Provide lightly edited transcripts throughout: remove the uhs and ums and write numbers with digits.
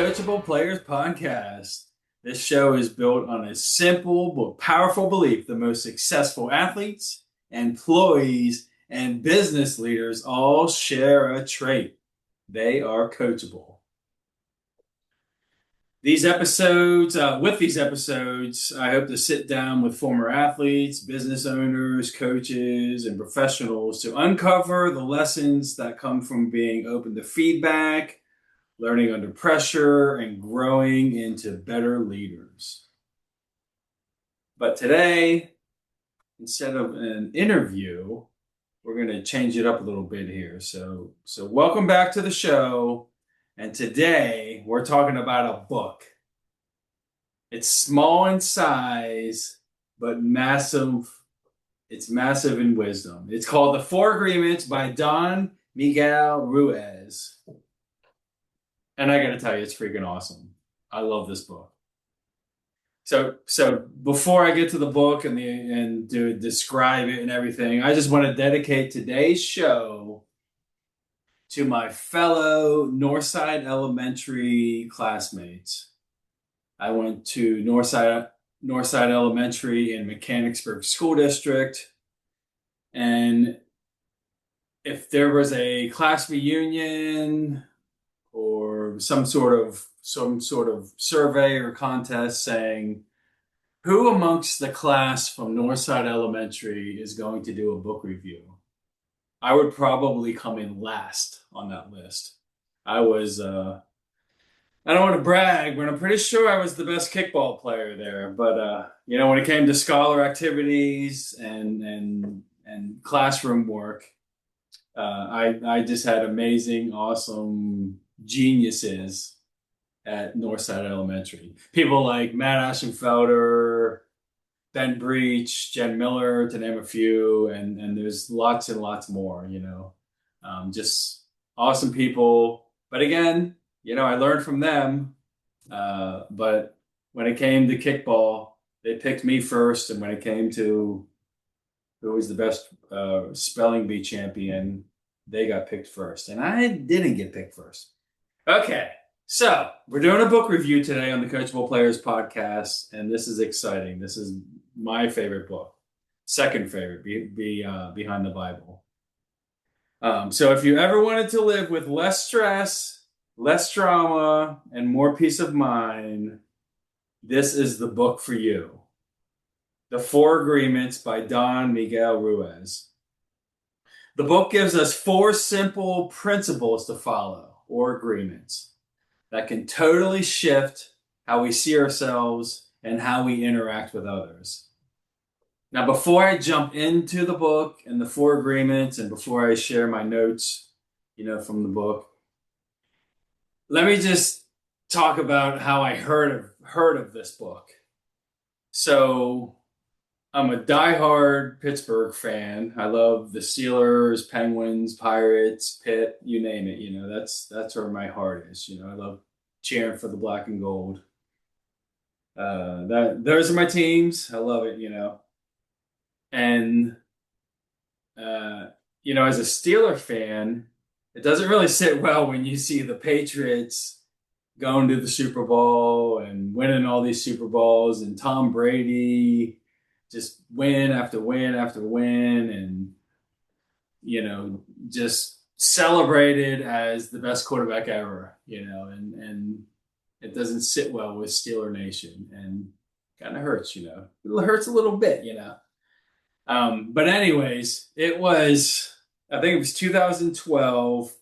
Coachable Players Podcast. This show is built on a simple but powerful belief: the most successful athletes, employees, and business leaders all share a trait. They are coachable. With these episodes, I hope to sit down with former athletes, business owners, coaches, and professionals to uncover the lessons that come from being open to feedback, learning under pressure, and growing into better leaders. But today, instead of an interview, we're going to change it up a little bit here. So welcome back to the show. And today we're talking about a book. It's small in size, but massive. It's massive in wisdom. It's called The Four Agreements by Don Miguel Ruiz. And I got to tell you, it's freaking awesome. I love this book. So before I get to the book and to describe it and everything, I just want to dedicate today's show to my fellow Northside Elementary classmates. I went to Northside Elementary in Mechanicsburg School District, and if there was a class reunion or some sort of survey or contest saying who amongst the class from Northside Elementary is going to do a book review, I would probably come in last on that list. I don't want to brag, but I'm pretty sure I was the best kickball player there. But when it came to scholar activities and classroom work, I just had amazing, awesome geniuses at Northside Elementary. People like Matt Ashenfelder, Ben Breach, Jen Miller, to name a few, and there's lots and lots more, just awesome people. But again, I learned from them. But when it came to kickball, they picked me first. And when it came to who was the best spelling bee champion, they got picked first. And I didn't get picked first. Okay, so we're doing a book review today on the Coachable Players Podcast, and this is exciting. This is my favorite book, second favorite, behind the Bible. So if you ever wanted to live with less stress, less drama, and more peace of mind, this is the book for you. The Four Agreements by Don Miguel Ruiz. The book gives us four simple principles to follow, or agreements, that can totally shift how we see ourselves and how we interact with others. Now, before I jump into the book and the four agreements, and before I share my notes, from the book, let me just talk about how I heard of this book. So I'm a diehard Pittsburgh fan. I love the Steelers, Penguins, Pirates, Pitt, you name it. That's where my heart is. I love cheering for the black and gold. Those are my teams. I love it. And as a Steeler fan, it doesn't really sit well when you see the Patriots going to the Super Bowl and winning all these Super Bowls, and Tom Brady just win after win after win, and just celebrated as the best quarterback ever, and it doesn't sit well with Steeler Nation, and kind of hurts, it hurts a little bit, but anyways, I think it was 2012,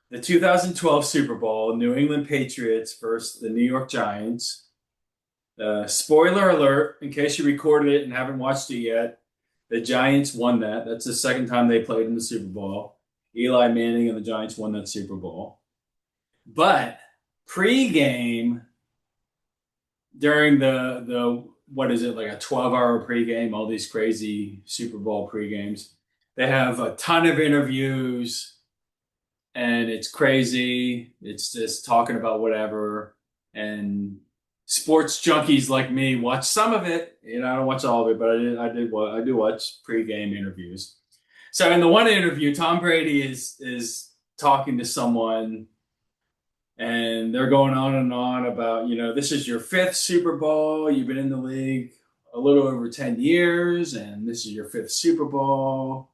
the 2012 Super Bowl, New England Patriots versus the New York Giants. Spoiler alert, in case you recorded it and haven't watched it yet, the Giants won that. That's the second time they played in the Super Bowl. Eli Manning and the Giants won that Super Bowl. But pre-game, during the what is it, like a 12-hour pregame, all these crazy Super Bowl pregames, they have a ton of interviews, and it's crazy. It's just talking about whatever. And sports junkies like me watch some of it. I don't watch all of it, but I do watch pregame interviews. So in the one interview, Tom Brady is talking to someone, And they're going on and on about, this is your fifth Super Bowl. You've been in the league a little over 10 years, and this is your fifth Super Bowl.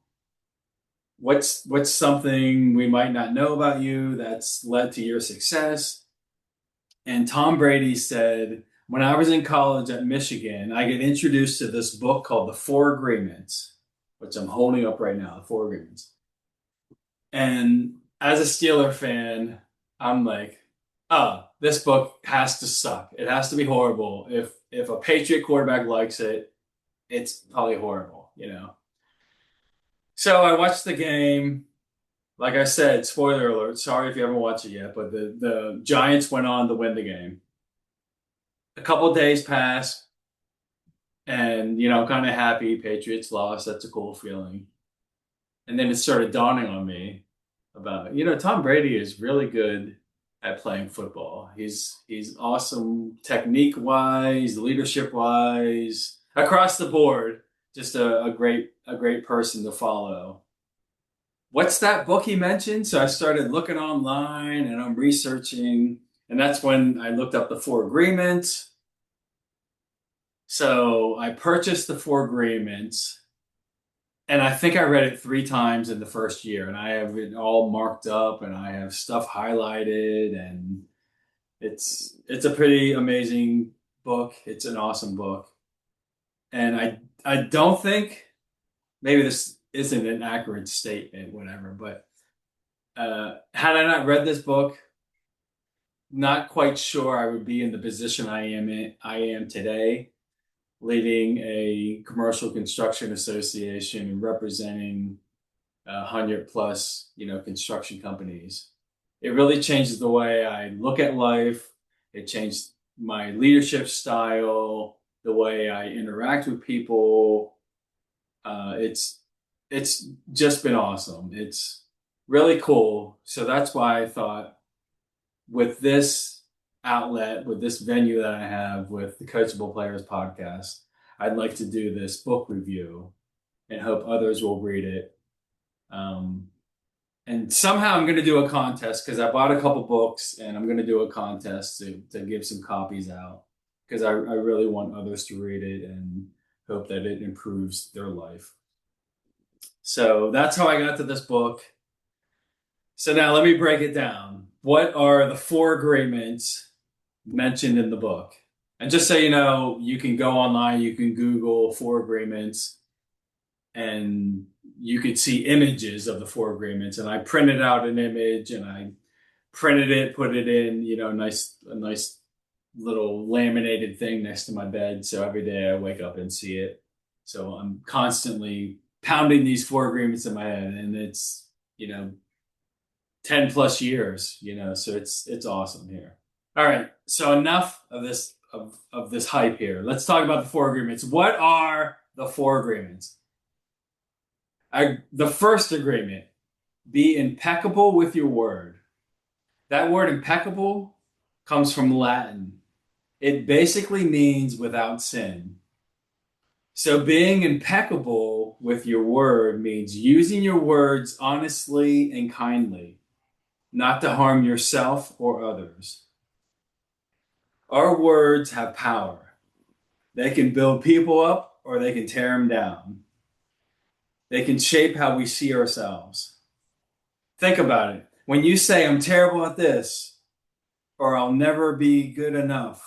What's something we might not know about you that's led to your success? And Tom Brady said, when I was in college at Michigan, I get introduced to this book called The Four Agreements, which I'm holding up right now, The Four Agreements. And as a Steeler fan, I'm like, oh, this book has to suck. It has to be horrible. If a Patriot quarterback likes it, it's probably horrible. So I watched the game. Like I said, spoiler alert. Sorry if you haven't watched it yet, but the Giants went on to win the game. A couple days passed, and kind of happy. Patriots lost. That's a cool feeling. And then it started dawning on me about, Tom Brady is really good at playing football. He's awesome technique wise, leadership wise, across the board. Just a great person to follow. What's that book he mentioned? So I started looking online and I'm researching, and that's when I looked up the Four Agreements. So I purchased the Four Agreements, and I think I read it 3 times in the first year, and I have it all marked up and I have stuff highlighted, and it's a pretty amazing book. It's an awesome book. And I don't think, maybe this isn't an accurate statement, whatever, but had I not read this book, not quite sure I would be in the position I am today, leading a commercial construction association and representing 100 plus, construction companies. It really changes the way I look at life. It changed my leadership style, the way I interact with people. It's just been awesome. It's really cool. So that's why I thought, with this outlet, with this venue that I have with the Coachable Players podcast, I'd like to do this book review and hope others will read it. Um, and somehow I'm going to do a contest because I bought a couple books, and I'm going to do a contest to give some copies out because I really want others to read it and hope that it improves their life. So that's how I got to this book. So now let me break it down. What are the four agreements mentioned in the book? And just so you know, you can go online, you can Google four agreements, and you could see images of the four agreements. And I printed out an image and I printed it, put it in, a nice little laminated thing next to my bed. So every day I wake up and see it. So I'm constantly pounding these four agreements in my head, and it's, 10 plus years, so it's awesome here. All right. So enough of this hype here. Let's talk about the four agreements. What are the four agreements? The first agreement, be impeccable with your word. That word impeccable comes from Latin. It basically means without sin. So being impeccable with your word means using your words honestly and kindly, not to harm yourself or others. Our words have power. They can build people up or they can tear them down. They can shape how we see ourselves. Think about it. When you say, I'm terrible at this, or I'll never be good enough,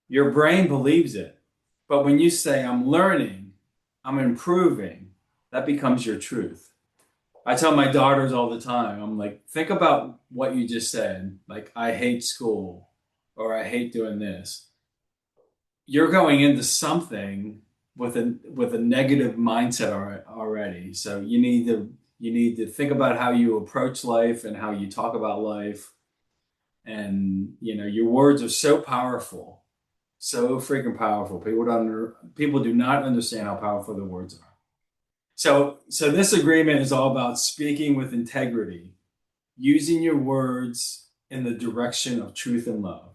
your brain believes it. But when you say, I'm learning, I'm improving, that becomes your truth. I tell my daughters all the time, I'm like, think about what you just said. Like, I hate school, or I hate doing this. You're going into something with a negative mindset already. So you need to think about how you approach life and how you talk about life. And your words are so powerful, so freaking powerful. People do not understand how powerful the words are. So this agreement is all about speaking with integrity, using your words in the direction of truth and love.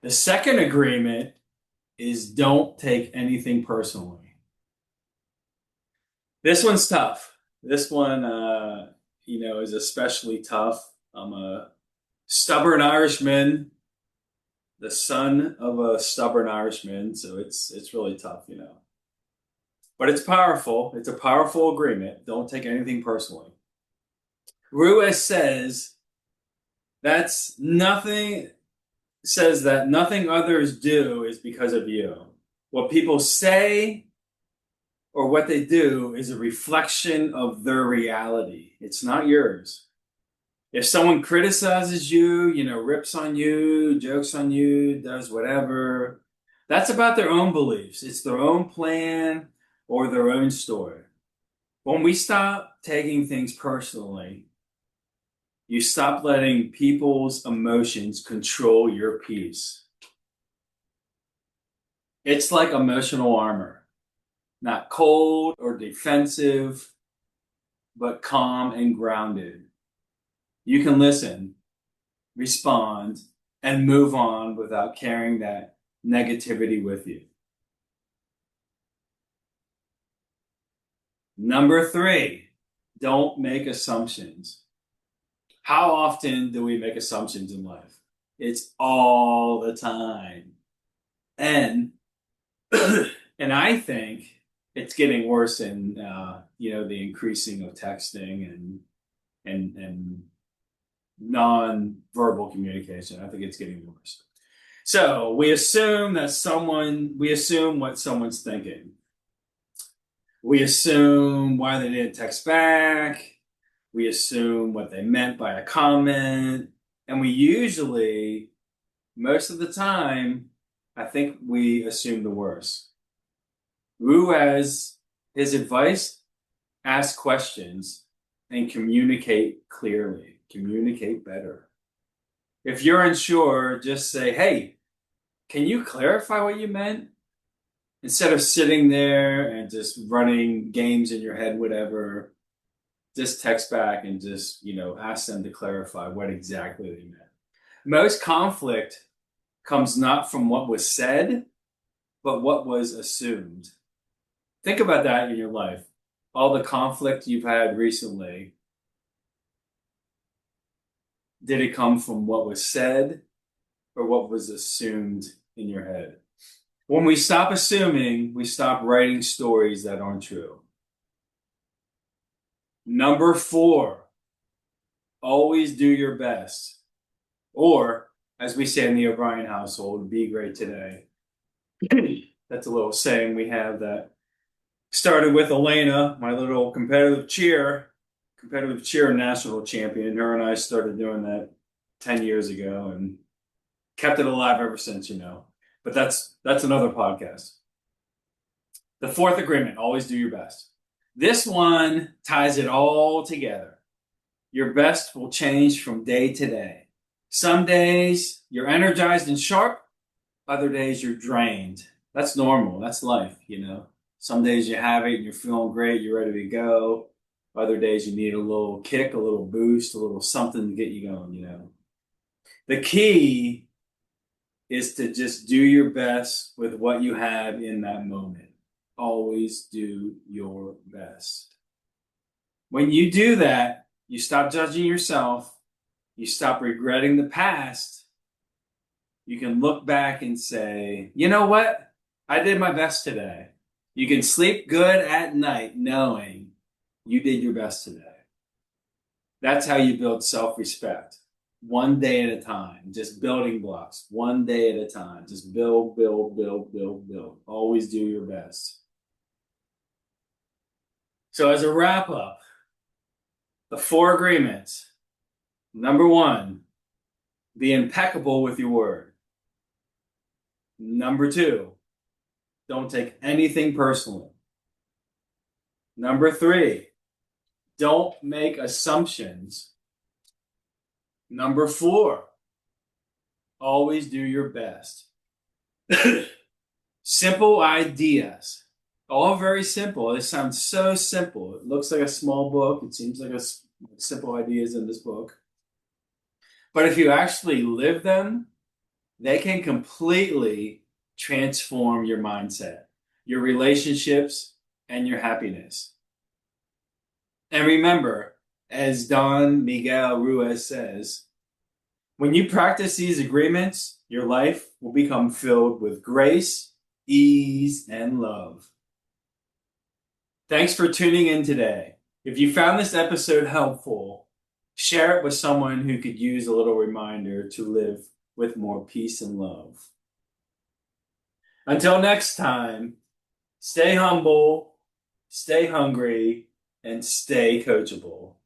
The second agreement is don't take anything personally. This one's tough. This one, is especially tough. I'm a stubborn Irishman, the son of a stubborn Irishman, so it's really tough. But it's powerful. It's a powerful agreement. Don't take anything personally. Ruiz that's nothing says that nothing others do is because of you. What people say or what they do is a reflection of their reality. It's not yours. If someone criticizes you, rips on you, jokes on you, does whatever, that's about their own beliefs. It's their own plan or their own story. When we stop taking things personally, you stop letting people's emotions control your peace. It's like emotional armor, not cold or defensive, but calm and grounded. You can listen, respond, and move on without carrying that negativity with you. Number 3, don't make assumptions. How often do we make assumptions in life? It's all the time. And and I think it's getting worse in the increasing of texting and non-verbal communication. I think it's getting worse. So we assume what someone's thinking. We assume why they didn't text back. We assume what they meant by a comment. And we usually, most of the time, I think we assume the worst. Ruiz, his advice, ask questions and communicate clearly. Communicate better. If you're unsure, just say, hey, can you clarify what you meant? Instead of sitting there and just running games in your head, whatever, just text back and just, ask them to clarify what exactly they meant. Most conflict comes not from what was said, but what was assumed. Think about that in your life. All the conflict you've had recently, did it come from what was said or what was assumed in your head? When we stop assuming, we stop writing stories that aren't true. Number 4, always do your best. Or, as we say in the O'Brien household, be great today. That's a little saying we have that started with Elena, my little competitive cheer national champion. Her and I started doing that 10 years ago and kept it alive ever since. But that's another podcast. The 4th agreement, always do your best. This one ties it all together. Your best will change from day to day. Some days you're energized and sharp. Other days you're drained. That's normal. That's life. Some days you have it and you're feeling great. You're ready to go. Other days you need a little kick, a little boost, a little something to get you going. The key is to just do your best with what you have in that moment. Always do your best. When you do that, you stop judging yourself. You stop regretting the past. You can look back and say, you know what? I did my best today. You can sleep good at night knowing you did your best today. That's how you build self-respect. One day at a time, just building blocks, one day at a time. Just build, build, build, build, build. Always do your best. So as a wrap up, the 4 agreements. Number 1, be impeccable with your word. Number 2, don't take anything personally. Number 3, don't make assumptions. Number 4, always do your best. Simple ideas. All very simple. It sounds so simple. It looks like a small book. It seems like simple ideas in this book. But if you actually live them, they can completely transform your mindset, your relationships, and your happiness. And remember, as Don Miguel Ruiz says, when you practice these agreements, your life will become filled with grace, ease, and love. Thanks for tuning in today. If you found this episode helpful, share it with someone who could use a little reminder to live with more peace and love. Until next time, stay humble, stay hungry, and stay coachable.